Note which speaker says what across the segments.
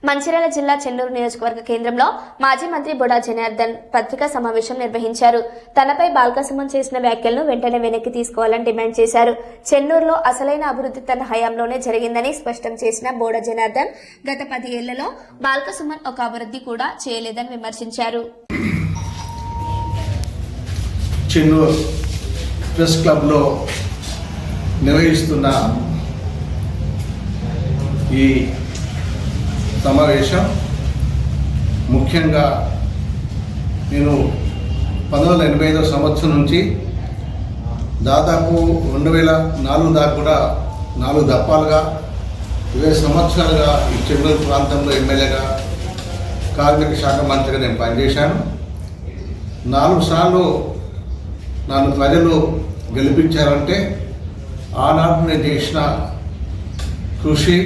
Speaker 1: మంచిర్యాల జిల్లా చెన్నూరు నియోజకవర్గ కేంద్రంలో మాజీ మంత్రి బొడా జనార్దన్ పత్రికా సమావేశం నిర్వహించారు. తనపై బాల్కసుమన్ చేసిన వ్యాఖ్యలను వెంటనే వెనక్కి తీసుకోవాలని డిమాండ్ చేశారు. చెన్నూరులో అసలైన అభివృద్ధి తన హయాంలోనే జరిగిందని స్పష్టం చేసిన బొడా జనార్దన్ గత 10 ఏళ్లలో బాల్కసుమన్ ఒక అభివృద్ధి కూడా చేయలేదని విమర్శించారు.
Speaker 2: చెన్నూరు ప్రెస్ క్లబ్లో నిర్వహిస్తున్న ఈ సమావేశం ముఖ్యంగా నేను 1985 సంవత్సరం నుంచి దాదాపు 2004 దాకా కూడా 4 దఫాలుగా 20 సంవత్సరాలుగా ఈ చెన్నూరు ప్రాంతంలో ఎమ్మెల్యేగా కార్మిక శాఖ మంత్రిగా నేను పనిచేశాను. 4 సార్లు నన్ను ప్రజలు గెలిపించారంటే ఆనాడు నేను చేసిన కృషి,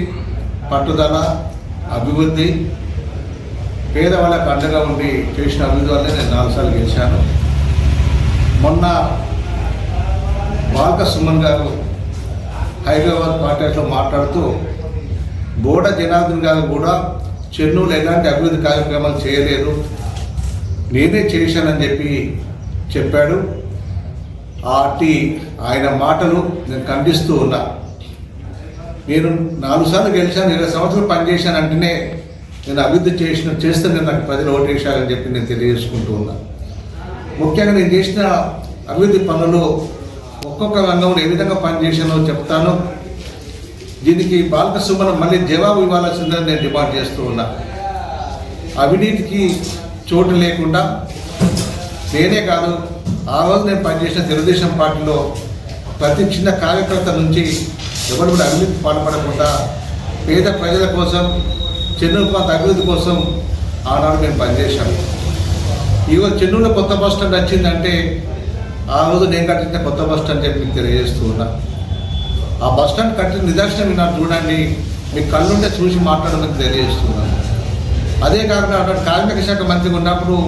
Speaker 2: పట్టుదల, అభివృద్ధి, పేదవాళ్ళకు అండగా ఉండి చేసిన అభివృద్ధి వల్లే నేను 4 సార్లు గెలిచాను. మొన్న బాల్కసుమన్ గారు హైదరాబాద్ పార్టీలో మాట్లాడుతూ బొడా జనార్దన్ గారు కూడా చెన్నూరులో ఎలాంటి అభివృద్ధి కార్యక్రమాలు చేయలేదు, నేనే చేశానని చెప్పాడు. ఆయన మాటలు నేను ఖండిస్తూ ఉన్నా. నేను 4 సార్లు గెలిచాను, 20 సంవత్సరాలు పనిచేశానంటేనే నేను అభివృద్ధి చేస్తే నాకు ప్రజలు ఓటేశారని నేను తెలియజేసుకుంటూ ఉన్నా. ముఖ్యంగా నేను చేసిన అభివృద్ధి పనులు ఒక్కొక్క రంగంలో ఏ విధంగా పనిచేశానో చెప్తాను. దీనికి బాల్కసుమన్ మళ్ళీ జవాబు ఇవ్వాల్సిందని నేను డిమాండ్ చేస్తూ ఉన్నా. అవినీతికి చోటు లేకుండా నేనే కాదు, ఆ రోజు నేను పనిచేసిన తెలుగుదేశం పార్టీలో ప్రతి చిన్న కార్యకర్త నుంచి ఎవరు కూడా అభివృద్ధి పాల్పడకుండా పేద ప్రజల కోసం, చెన్నూరు ప్రాంత అభివృద్ధి కోసం ఆనాడు మేము పనిచేశాము. ఈరోజు చెన్నూరులో కొత్త బస్ స్టాండ్ వచ్చిందంటే ఆ రోజు నేను కట్టించిన కొత్త బస్ స్టాండ్ మీకు తెలియజేస్తూ ఉన్నా. ఆ బస్ స్టాండ్ కట్టిన నిదర్శనం విన్నారు చూడండి, మీ కళ్ళుంటే చూసి మాట్లాడమని తెలియజేస్తున్నాను. అదే కాకుండా అక్కడ కార్మిక శాఖ మంత్రిగా ఉన్నప్పుడు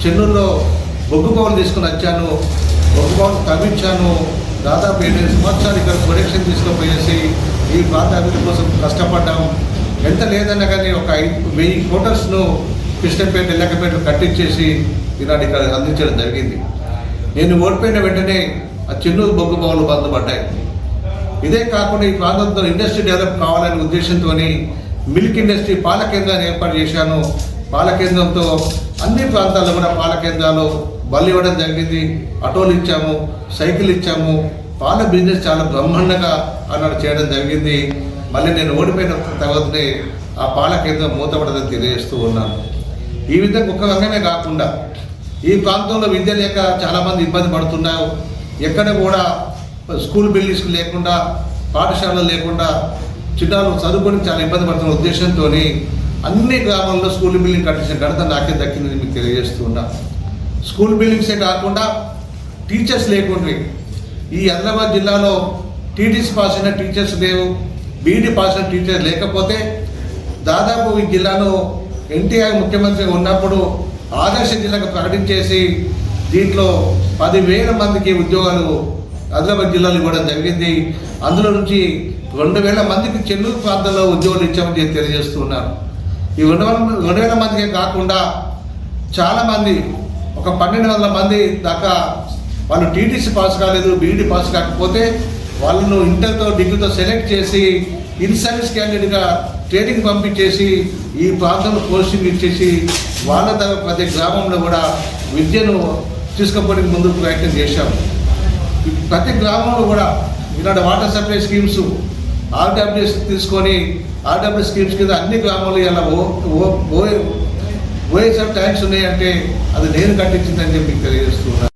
Speaker 2: చెన్నూరులో బొగ్గు భవన్ తీసుకుని వచ్చాను, బొగ్గు భవన్ తవ్వించాను. దాదాపు 7 సంవత్సరాలు ఇక్కడ ప్రొడక్షన్ తీసుకుపోయేసి ఈ ప్రాంత అభివృద్ధి కోసం కష్టపడ్డాము. ఎంత లేదన్నా కానీ ఒక 1000 క్వార్టర్స్ను కృష్ణపేట, ఎల్లకపేటలో కట్టించేసి ఈనాడు ఇక్కడ అందించడం జరిగింది. నేను ఓడిపోయిన వెంటనే ఆ చెన్నూరు బొగ్గు భవన్లు బంధపడ్డాయి. ఇదే కాకుండా ఈ ప్రాంతంలో ఇండస్ట్రీ డెవలప్ కావాలనే ఉద్దేశంతో మిల్క్ ఇండస్ట్రీ పాల కేంద్రాన్ని ఏర్పాటు చేశాను. పాల కేంద్రంతో అన్ని ప్రాంతాల్లో కూడా పాల కేంద్రాలు బళ్ళు ఇవ్వడం జరిగింది. ఆటోలు ఇచ్చాము, సైకిల్ ఇచ్చాము. పాల బిజినెస్ చాలా బ్రహ్మాండంగా అన్నాడు చేయడం జరిగింది. మళ్ళీ నేను ఓడిపోయిన తర్వాతనే ఆ పాల కేంద్రం మూతపడదని తెలియజేస్తూ ఉన్నాను. ఈ విధంగా ఒక్క రంగమే కాకుండా ఈ ప్రాంతంలో విద్య లేక చాలామంది ఇబ్బంది పడుతున్నారు. ఎక్కడ కూడా స్కూల్ బిల్డింగ్స్ లేకుండా, పాఠశాలలు లేకుండా చిన్నారులు చదువుకొని చాలా ఇబ్బంది పడుతున్న ఉద్దేశంతో అన్ని గ్రామాల్లో స్కూల్ బిల్డింగ్ కట్టించిన ఘనత నాకే దక్కిందని మీకు తెలియజేస్తూ ఉన్నా. స్కూల్ బిల్డింగ్సే కాకుండా టీచర్స్ లేకుండా ఈ ఆదిలాబాద్ జిల్లాలో టీటీసీ పాస్ అయిన టీచర్స్ లేవు, బీఈడీ పాస్ అయిన టీచర్స్ లేకపోతే దాదాపు ఈ జిల్లాలో ఎన్టీఆర్ ముఖ్యమంత్రిగా ఉన్నప్పుడు ఆదర్శ జిల్లాకు ప్రకటించేసి దీంట్లో 10,000 మందికి ఉద్యోగాలు ఆదిలాబాద్ జిల్లాలో ఇవ్వడం జరిగింది. అందులో నుంచి 2,000 మందికి చెన్నూరు ప్రాంతంలో ఉద్యోగాలు ఇచ్చామని తెలియజేస్తున్నారు. ఈ 2,000 మందికే కాకుండా చాలామంది, ఒక 1,200 మంది దాకా వాళ్ళు టీటీసీ పాస్ కాలేదు, బీఈడీ పాస్ కాకపోతే వాళ్ళను ఇంటర్తో, డిగ్రీతో సెలెక్ట్ చేసి ఇన్ సర్వీస్ క్యాండిడేట్గా ట్రైనింగ్ పంపించేసి ఈ ప్రాంతంలో పోస్టింగ్ ఇచ్చేసి వాళ్ళ ప్రతి గ్రామంలో కూడా విద్యను తీసుకుపోవడానికి ముందుకు ప్రయత్నం చేశాము. ప్రతి గ్రామంలో కూడా ఈనాడు వాటర్ సప్లై స్కీమ్స్, ఆర్డబ్ల్యూఎస్ తీసుకొని ఆర్డబ్ల్యూఎస్ స్కీమ్స్ కింద అన్ని గ్రామాలు ఇలా ఓఎస్ఆర్ ట్యాంక్స్ ఉన్నాయంటే అది నేను కట్టించిందని మీకు తెలియజేస్తున్నాను.